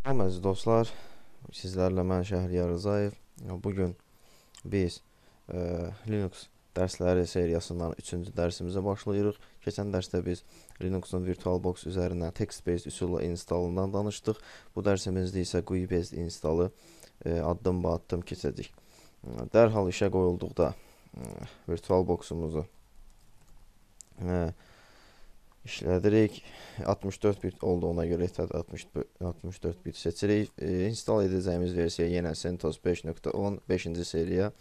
Əziz dostlar, sizlərlə mən Şəhriyar Rzayev. Bugün biz Linux dərsləri seriyasından 3-cü dərsimizə başlayırıq. Keçən dərsdə biz Linux'un VirtualBox üzərindən text-based üsulla instalından danışdıq. Bu dərsimizdə isə GUI-based instalı addım-ba-addım keçəcək. Dərhal işə qoyulduqda VirtualBox-umuzu işlədirik. 64 bit olduğuna görə 64 bit seçirik. İnstall edəcəyimiz versiya yenə CentOS 5.10 5-ci seriya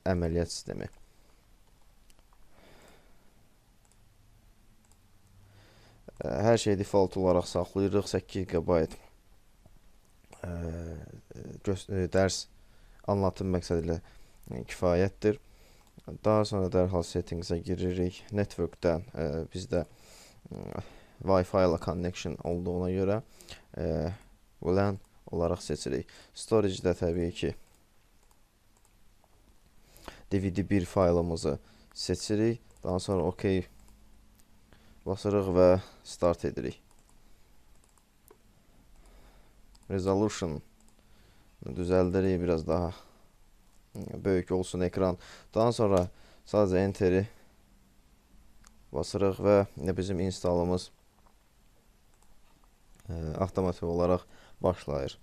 əməliyyat sistemi. Hər şey default olaraq saxlayırıq. 8 GB dərs anlatım məqsədilə kifayətdir. Daha sonra dərhal settings'e giririk. Network'dən bizdə Wi-Fi ilə connection olduğuna görə LAN olaraq seçirik. Storage-də təbii ki DVD1 faylımızı seçirik. Daha sonra OK basırıq və start edirik. Resolution düzəldirik, biraz daha böyük olsun ekran. Daha sonra sadəcə Enter'i basırıq və bizim instalımız avtomatik olaraq başlayır.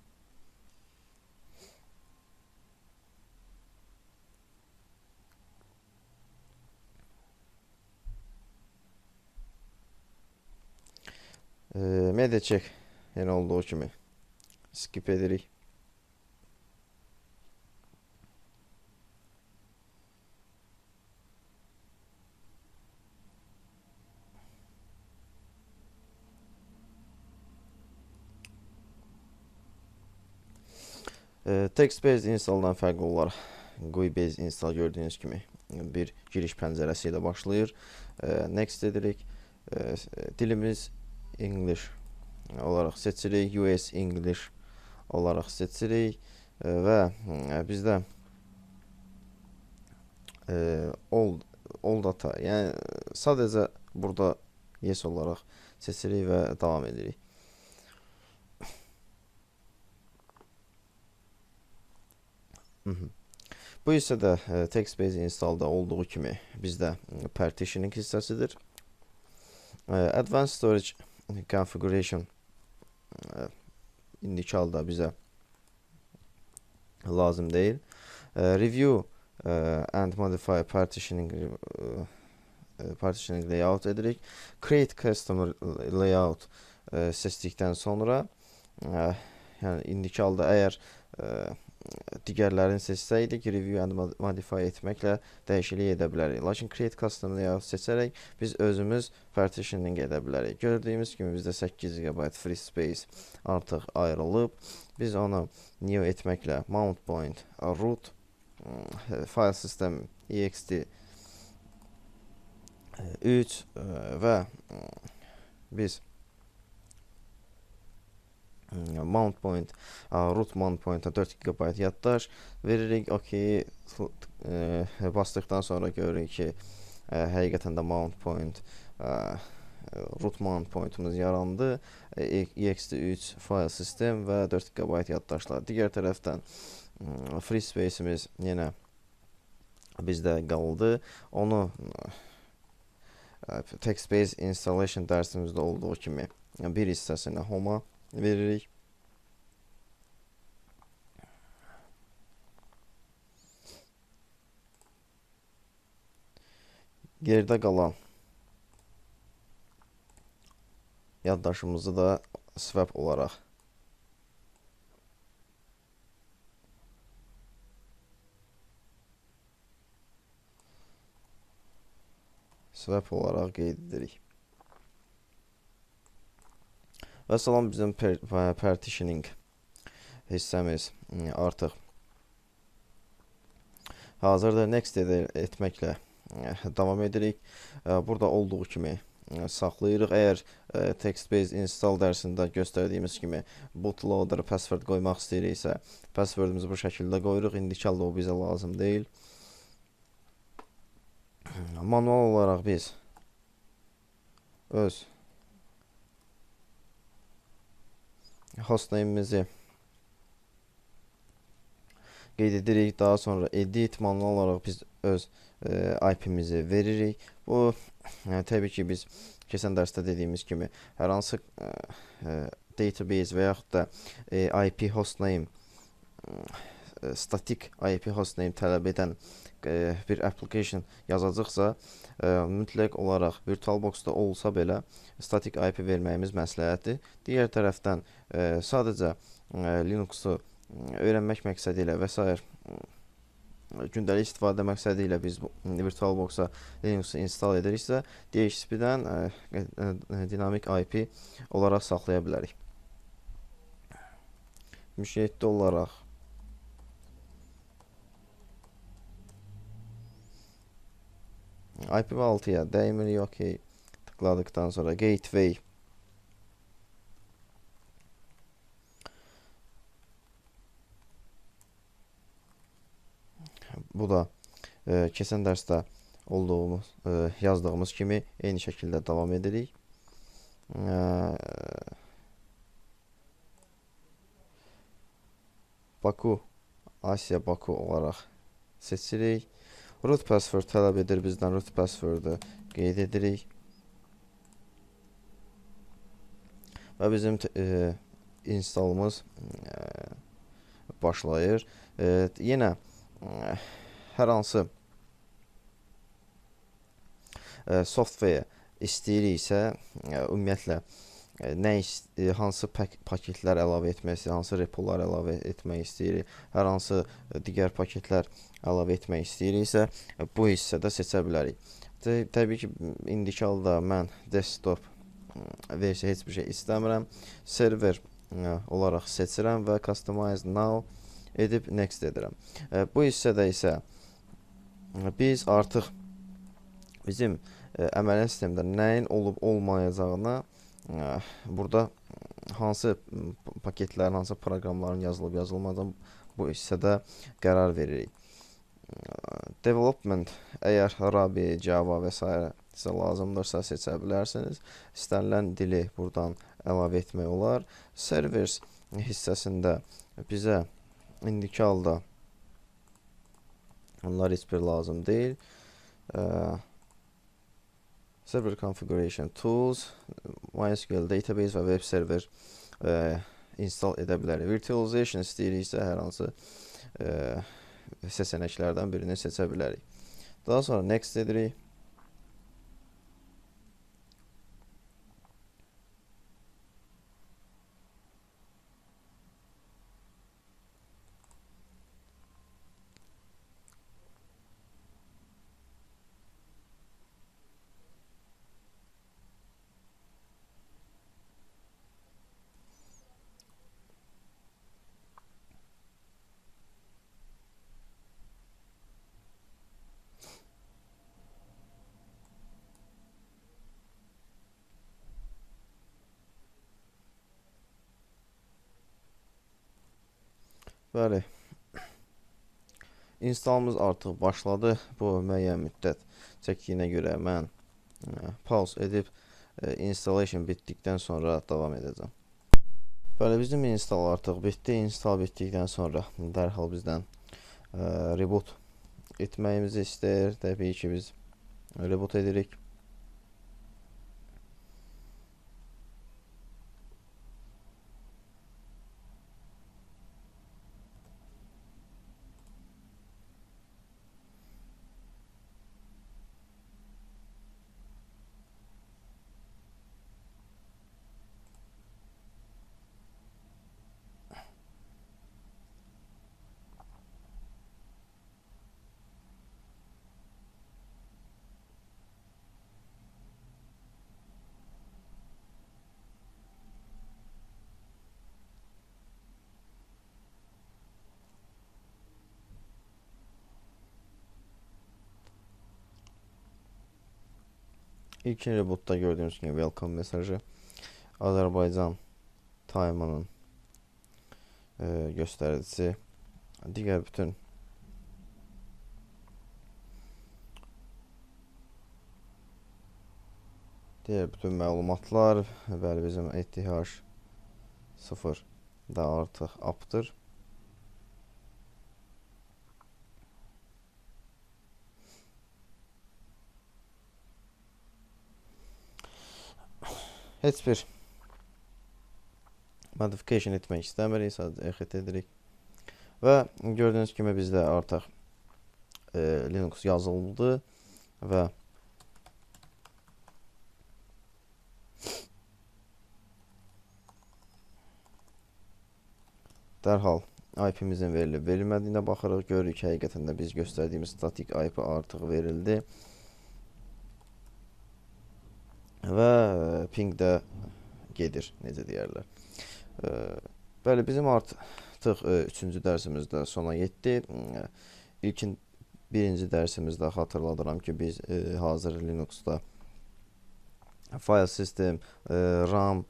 Media check yenə olduğu kimi skip edirik. Text-based installdan fərqli olaraq GUI-based install gördüyünüz kimi bir giriş pəncərəsi ilə başlayır. Next edirik. Dilimiz English olaraq seçirik. US English olaraq seçirik və bizdə all data, yəni sadəcə burada yes olaraq seçirik və davam edirik. Bu hissədə text-based installda olduğu kimi bizdə partitioning hissəsidir. Advanced storage configuration indiki halda bizə lazım deyil. Review and modify partitioning layout edirik. Create custom layout seçdikdən sonra yəni indiki halda əgər digərlərini seçsəydik, review and modify etməklə dəyişiklik edə bilərik. Lakin create custom layout seçərək biz özümüz partitioning edə bilərik. Gördüyümüz kimi bizdə 8 GB free space artıq ayrılıb. Biz onu new etməklə mount point root file system ext 3 və biz mount point root mount point'a 4 GB yaddaş veririk. OK basdıqdan sonra görürük ki həqiqətən də mount point root mount point'umuz yarandı. ext3 file system və 4 GB yaddaşlar. Digər tərəfdən free space'imiz yenə bizdə qaldı. Onu text-based installation dərsimizdə olduğu kimi bir hissəsini home'a veririk. Geride qalan yaddaşımızı da swap olaraq qeyd edirik. Və salam, bizim partitioning hissəmiz artıq hazırda next etməklə davam edirik. Burada olduğu kimi saxlayırıq. Əgər text-based install dərsində göstərdiyimiz kimi bootloader password qoymaq istəyiriksə, passwordimizi bu şəkildə qoyuruq. İndiki halda o bizə lazım deyil. Manual olaraq biz öz hostname'imizi qeyd edirik. Daha sonra edit manual olaraq biz öz IP'mizi veririk. Bu təbii ki biz keçən dərsdə dediyimiz kimi hər hansı database və yaxud da IP hostname statik IP hostname tələb edən bir application yazacaqsa, mütləq olaraq VirtualBox-da olsa belə statik IP verməyimiz məsləhətdir. Digər tərəfdən sadəcə Linux-u öyrənmək məqsədi ilə və s. gündəlik istifadə məqsədi ilə biz VirtualBox-a Linux-u install ediriksə, DHCP-dən dinamik IP olaraq saxlaya bilərik. Müşahidə olaraq IPv6-ya dəymirik, OK tıkladıktan sonra gateway bu da keçən dərsdə olduğumuz yazdığımız kimi eyni şəkildə davam edirik. Baku, Asiya Baku olaraq seçirik. Root password tələb edir bizdən, root password-ı qeyd edirik. Və bizim installımız başlayır. Yenə hər hansı software istəyiriksə, ümumiyyətlə hansı paketlər əlavə etmək istəyirik, hansı repolar əlavə etmək istəyirik, hər hansı digər paketlər əlavə etmək istəyiriksə, bu hissədə seçə bilərik. Təbii ki, indiki halda mən desktop versiya heç bir şey istəmirəm. Server olaraq seçirəm və Customize Now edib Next edirəm. Bu hissədə isə biz artıq bizim əməliyyat sistemdə nəyin olub olmayacağına, burada hansı paketlərin, hansı proqramların yazılıb yazılmadığını bu hissədə qərar veririk. Development, əgər Ruby, Java və s. sizə lazımdırsa seçə bilərsiniz. İstənilən dili buradan əlavə etmək olar. Servers hissəsində bizə indiki halda onlar heç bir lazım deyil. Server Configuration Tools, MySQL Database və Web Server install edə bilərik. Virtualization istəyiriksə hər hansı seçənəklərdən birini seçə bilərik. Daha sonra Next edirik. Bəli, installımız artıq başladı. Bu müəyyən müddət çəkdiyinə görə mən pause edib installation bitdikdən sonra davam edəcəm. Bəli, bizim install artıq bitdi. Install bitdikdən sonra dərhal bizdən reboot etməyimizi istəyir. Təbii ki, biz reboot edirik. İlk rebootda gördüğünüz gibi welcome mesajı Azərbaycan time'ının göstəricisi, digər bütün məlumatlar, bəli bizim ETH 0 da artıq aptır. Heç bir modification etmək istəmirik, sadəcə exit edirik. Və gördüyünüz kimi bizdə artıq Linux yazıldı və dərhal IP-mizin verilib verilmədiyinə baxırıq. Görürük ki, həqiqətən də biz göstərdiyimiz statik IP artıq verildi. Və ping də gedir, necə deyərlər. Bəli, bizim artıq 3-cü dərsimizdə sona yetdi. Birinci dərsimizdə xatırladıram ki, biz hazır Linuxda file system, RAM,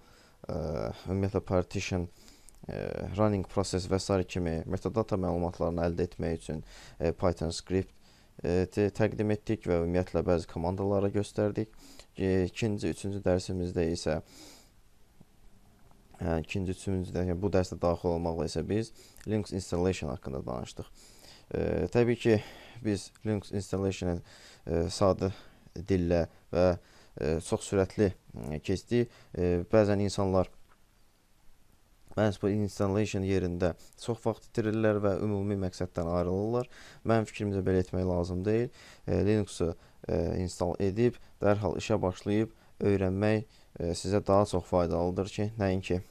ümumiyyətlə partition, running process və s. kimi metadata məlumatlarını əldə etmək üçün Python script təqdim etdik və ümumiyyətlə bəzi komandaları göstərdik. İkinci, üçüncü dərsimizdə isə bu dərsdə daxil olmaqla isə biz Linux installation haqqında danışdıq. Təbii ki, biz Linux installation sadə dillə və çox sürətli keçdik. Bəzən insanlar məhz bu installation yerində çox vaxt itirirlər və ümumi məqsəddən ayrılırlar. Mənim fikrimcə belə etmək lazım deyil. Linux'u install edib, dərhal işə başlayıb öyrənmək sizə daha çox faydalıdır ki, nəinki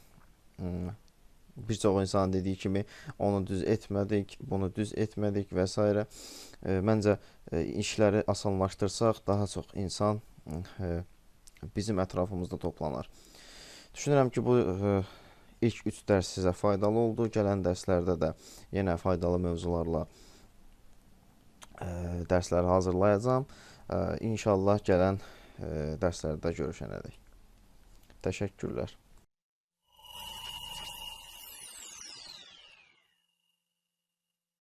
bir çox insan dediyi kimi onu düz etmədik, bunu düz etmədik və s. Məncə işləri asanlaşdırsaq daha çox insan bizim ətrafımızda toplanar. Düşünürəm ki, bu ilk 3 dərs sizə faydalı oldu. Gələn dərslərdə də yenə faydalı mövzularla dərsləri hazırlayacağam. İnşallah gələn dərslərdə görüşənədək. Təşəkkürlər.